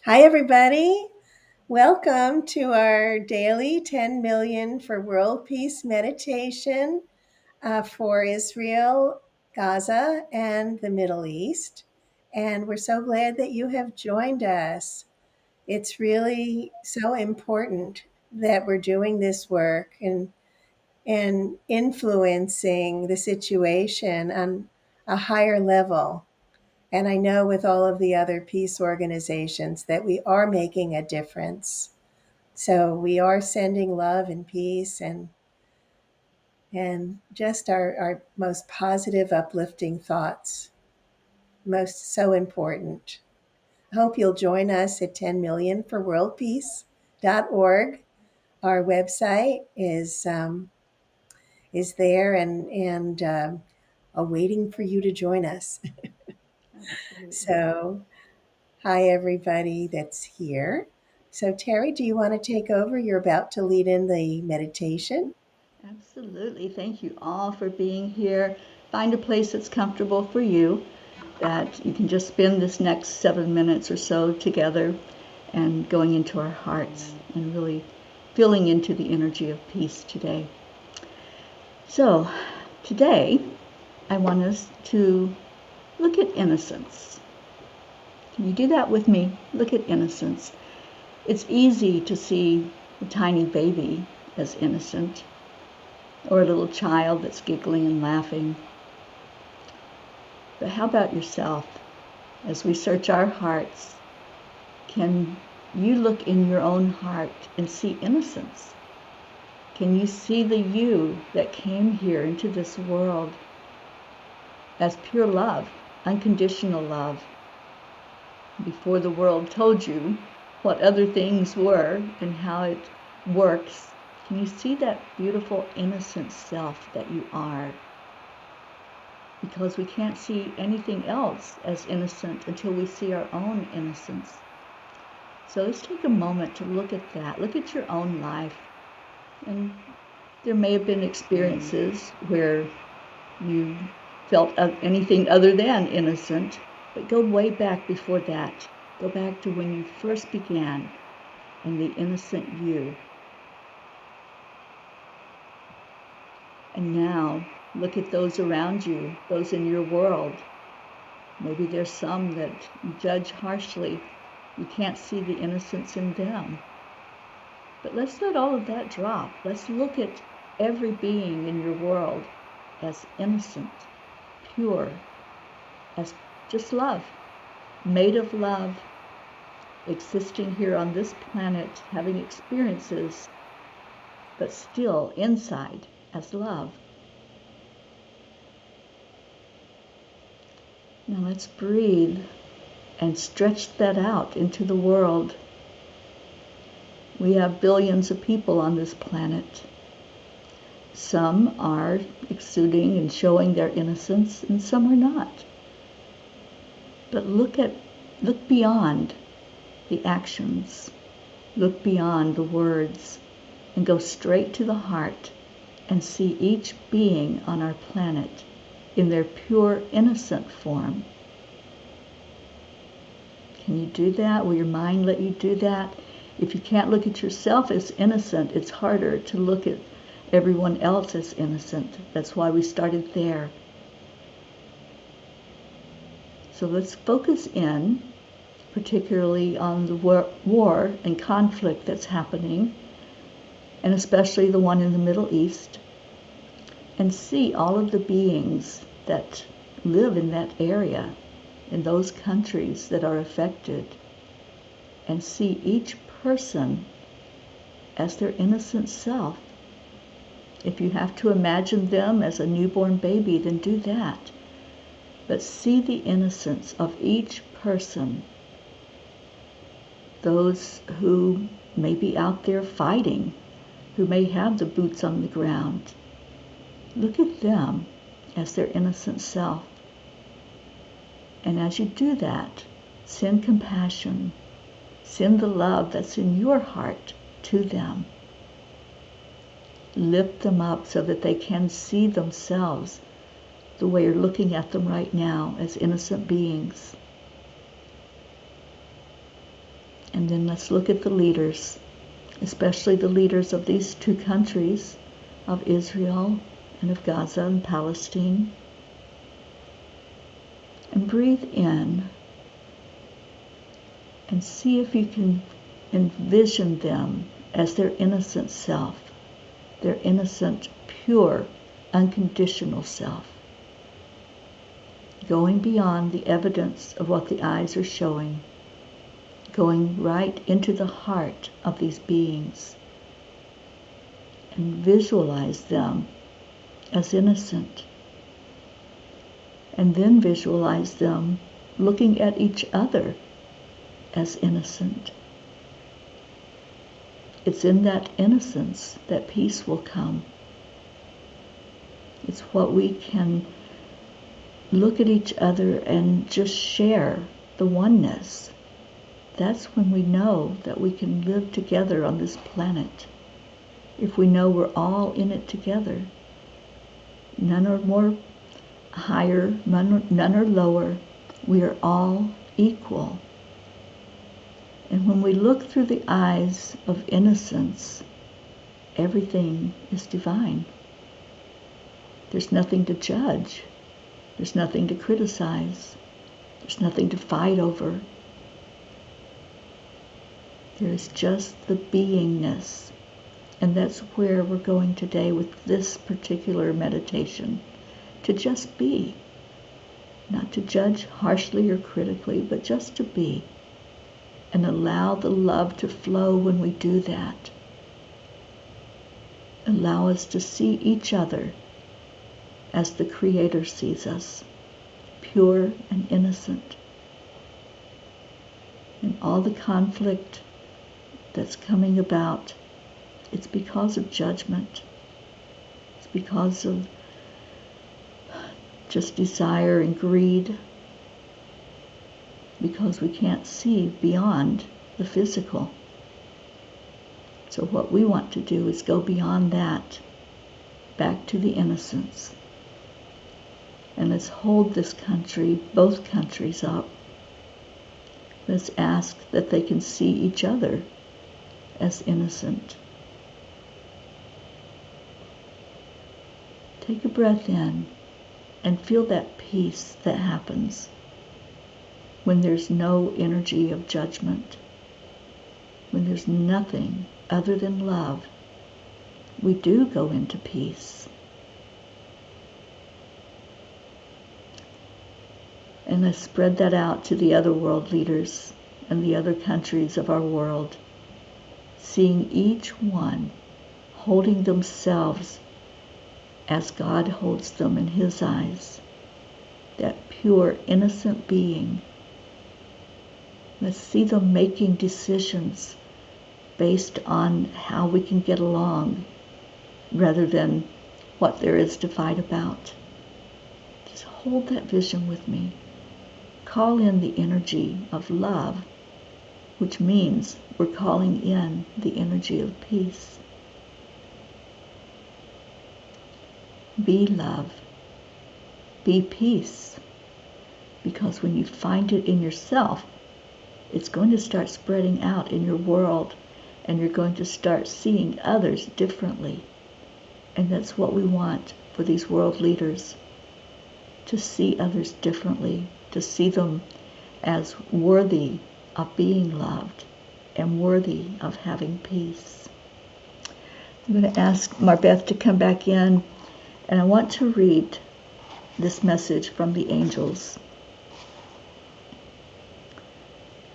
Hi, everybody. Welcome to our daily 10 million for world peace meditation for Israel, Gaza, and the Middle East. And we're so glad that you have joined us. It's really so important that we're doing this work and influencing the situation on a higher level. And I know with all of the other peace organizations that we are making a difference. So we are sending love and peace and just our most positive, uplifting thoughts. Most so important. I hope you'll join us at 10 million for worldpeace.org. Our website is there and awaiting for you to join us. Absolutely. So hi, everybody that's here. So, Terry, do you want to take over? You're about to lead in the meditation. Absolutely. Thank you all for being here. Find a place that's comfortable for you, that you can just spend this next 7 minutes or so together and going into our hearts and really feeling into the energy of peace today. So, today I want us to look at innocence. Can you do that with me? Look at innocence. It's easy to see a tiny baby as innocent, or a little child that's giggling and laughing. But how about yourself? As we search our hearts, can you look in your own heart and see innocence? Can you see the you that came here into this world as pure love, unconditional love, before the world told you what other things were and how it works? Can you see that beautiful, innocent self that you are? Because we can't see anything else as innocent until we see our own innocence. So let's take a moment to look at that. Look at your own life. And there may have been experiences where you felt anything other than innocent, but go way back before that. Go back to when you first began and the innocent you. And now look at those around you, those in your world. Maybe there's some that you judge harshly. You can't see the innocence in them. But let's let all of that drop. Let's look at every being in your world as innocent, pure, as just love, made of love, existing here on this planet, having experiences, but still inside as love. Now let's breathe and stretch that out into the world. We have billions of people on this planet. Some are exuding and showing their innocence, and some are not. But look beyond the actions, look beyond the words, and go straight to the heart and see each being on our planet in their pure, innocent form. Can you do that? Will your mind let you do that? If you can't look at yourself as innocent, it's harder to look at everyone else as innocent. That's why we started there. So let's focus in, particularly on the war and conflict that's happening, and especially the one in the Middle East, and see all of the beings that live in that area, in those countries that are affected, and see each person as their innocent self. If you have to imagine them as a newborn baby, then do that. But see the innocence of each person. Those who may be out there fighting, who may have the boots on the ground. Look at them as their innocent self. And as you do that, send compassion, send the love that's in your heart to them. Lift them up so that they can see themselves the way you're looking at them right now as innocent beings. And then let's look at the leaders, especially the leaders of these two countries, of Israel and of Gaza and Palestine. And breathe in and see if you can envision them as their innocent self, their innocent, pure, unconditional self, going beyond the evidence of what the eyes are showing, going right into the heart of these beings, and visualize them as innocent. And then visualize them looking at each other as innocent. It's in that innocence that peace will come. It's what we can look at each other and just share the oneness. That's when we know that we can live together on this planet. If we know we're all in it together. None are more higher, none are lower. We are all equal. And when we look through the eyes of innocence, everything is divine. There's nothing to judge. There's nothing to criticize. There's nothing to fight over. There is just the beingness. And that's where we're going today with this particular meditation. To just be. Not to judge harshly or critically, but just to be. And allow the love to flow when we do that. Allow us to see each other as the Creator sees us, pure and innocent. And all the conflict that's coming about, it's because of judgment. It's because of just desire and greed, because we can't see beyond the physical. So what we want to do is go beyond that, back to the innocence. And let's hold this country, both countries up. Let's ask that they can see each other as innocent. Take a breath in and feel that peace that happens when there's no energy of judgment, when there's nothing other than love. We do go into peace. And let's spread that out to the other world leaders and the other countries of our world, seeing each one holding themselves as God holds them in His eyes, that pure, innocent being. Let's see them making decisions based on how we can get along rather than what there is to fight about. Just hold that vision with me. Call in the energy of love, which means we're calling in the energy of peace. Be love. Be peace. Because when you find it in yourself, it's going to start spreading out in your world, and you're going to start seeing others differently. And that's what we want for these world leaders, to see others differently, to see them as worthy of being loved and worthy of having peace. I'm going to ask Marbeth to come back in, and I want to read this message from the angels.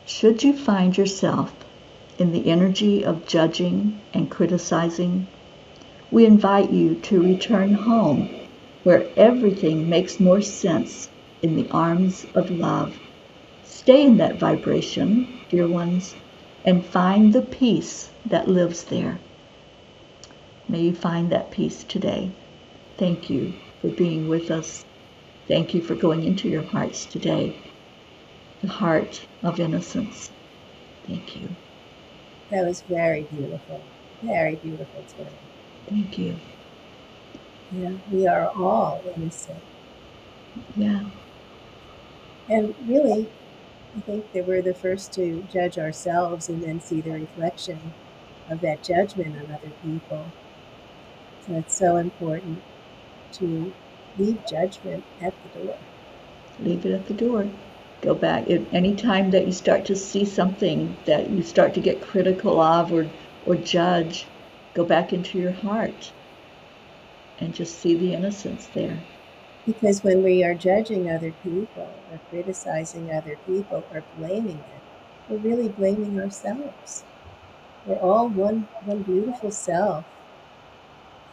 Should you find yourself in the energy of judging and criticizing, we invite you to return home where everything makes more sense in the arms of love. Stay in that vibration, dear ones, and find the peace that lives there. May you find that peace today. Thank you for being with us. Thank you for going into your hearts today, the heart of innocence. Thank you. That was very beautiful. Very beautiful today. Thank you. Yeah, we are all innocent. Yeah. And really, I think that we're the first to judge ourselves and then see the reflection of that judgment on other people. So it's so important to leave judgment at the door. Leave it at the door. Go back. Any time that you start to see something that you start to get critical of or judge, go back into your heart and just see the innocence there. Because when we are judging other people or criticizing other people or blaming them, we're really blaming ourselves. We're all one beautiful self.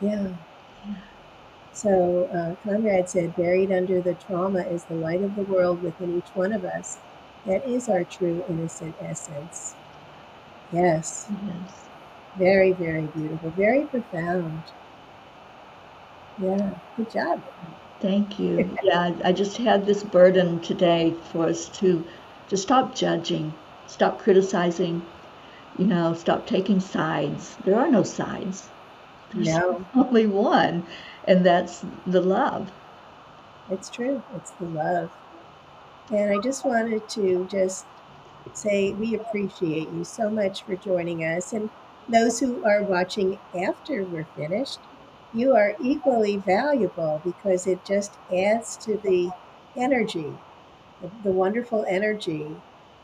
Yeah. So Conrad said, buried under the trauma is the light of the world within each one of us. That is our true innocent essence. Yes. Yes. Very, very beautiful. Very profound. Yeah. Good job. Thank you. Yeah, I just had this burden today for us to stop judging, stop criticizing, stop taking sides. There are no sides. There's No, only one, and that's the love. it's true. It's the love. And I just wanted to just say we appreciate you so much for joining us. And those who are watching after we're finished, you are equally valuable because it just adds to the energy, the wonderful energy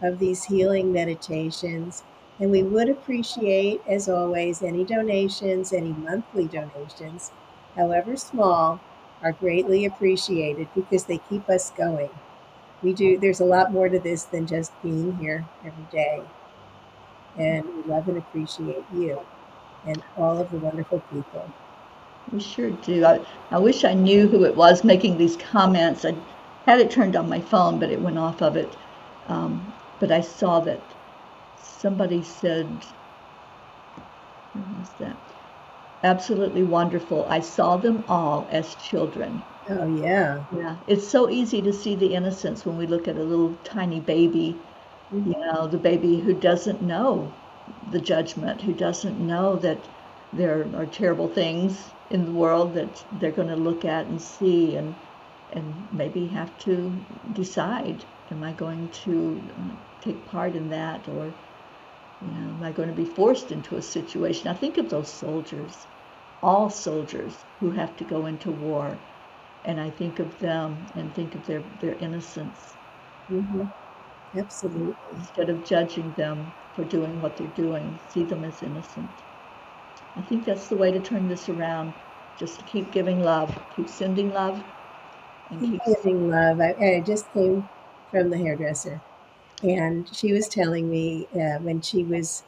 of these healing meditations. And we would appreciate, as always, any donations, any monthly donations, however small, are greatly appreciated because they keep us going. There's a lot more to this than just being here every day. And we love and appreciate you and all of the wonderful people. We sure do. I wish I knew who it was making these comments. I had it turned on my phone, but it went off of it. But I saw that somebody said, what was that? Absolutely wonderful. I saw them all as children. Oh, yeah. Yeah, it's so easy to see the innocence when we look at a little tiny baby, Mhm. the baby who doesn't know the judgment, who doesn't know that there are terrible things in the world that they're going to look at and see and maybe have to decide, am I going to take part in that, or am I going to be forced into a situation? I think of those soldiers, all soldiers who have to go into war, and I think of them and think of their innocence Mhm. Absolutely. instead of judging them for doing what they're doing. See them as innocent. I think that's the way to turn this around. Just keep giving love, keep sending love, and Keep keep. giving love. I just came from the hairdresser, and she was telling me when she was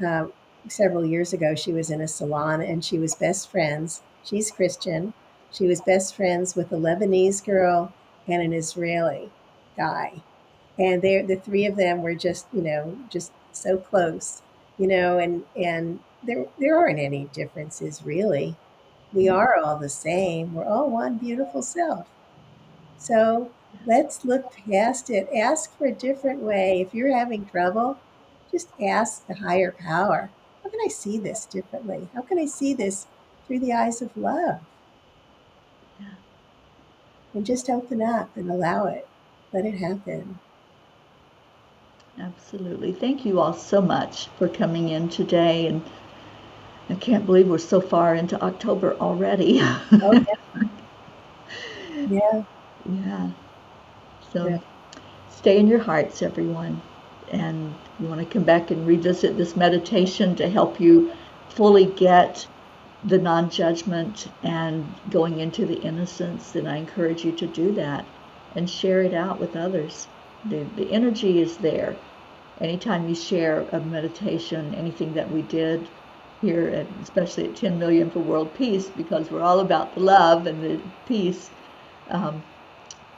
uh, several years ago, she was in a salon and she was best friends. She's Christian. She was best friends with a Lebanese girl and an Israeli guy. And the three of them were just, just so close, and there aren't any differences really. We are all the same. We're all one beautiful self. So let's look past it. Ask for a different way. If you're having trouble, just ask the higher power, how can I see this differently? How can I see this through the eyes of love? And just open up and allow it. Let it happen. Absolutely. Thank you all so much for coming in today. And I can't believe we're so far into October already. Oh, yeah. Yeah. So Yeah. stay in your hearts, everyone. And you want to come back and revisit this meditation to help you fully get the non judgment and going into the innocence, then I encourage you to do that and share it out with others. The energy is there. Anytime you share a meditation, anything that we did here, especially at 10 Million for World Peace, because we're all about the love and the peace, um,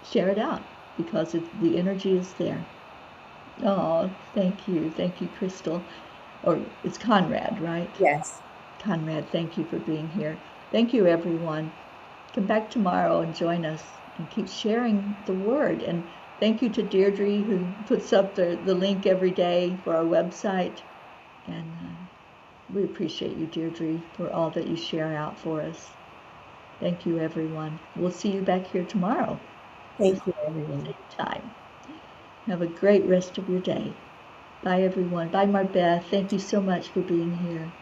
share it out because the energy is there. Oh, thank you. Thank you, Crystal. Or it's Conrad, right? Yes. Conrad, thank you for being here. Thank you, everyone. Come back tomorrow and join us and keep sharing the word. And thank you to Deirdre, who puts up the link every day for our website. And we appreciate you, Deirdre, for all that you share out for us. Thank you, everyone. We'll see you back here tomorrow, Thank you, everyone. same time. Have a great rest of your day. Bye, everyone. Bye, Marbeth. Thank you so much for being here.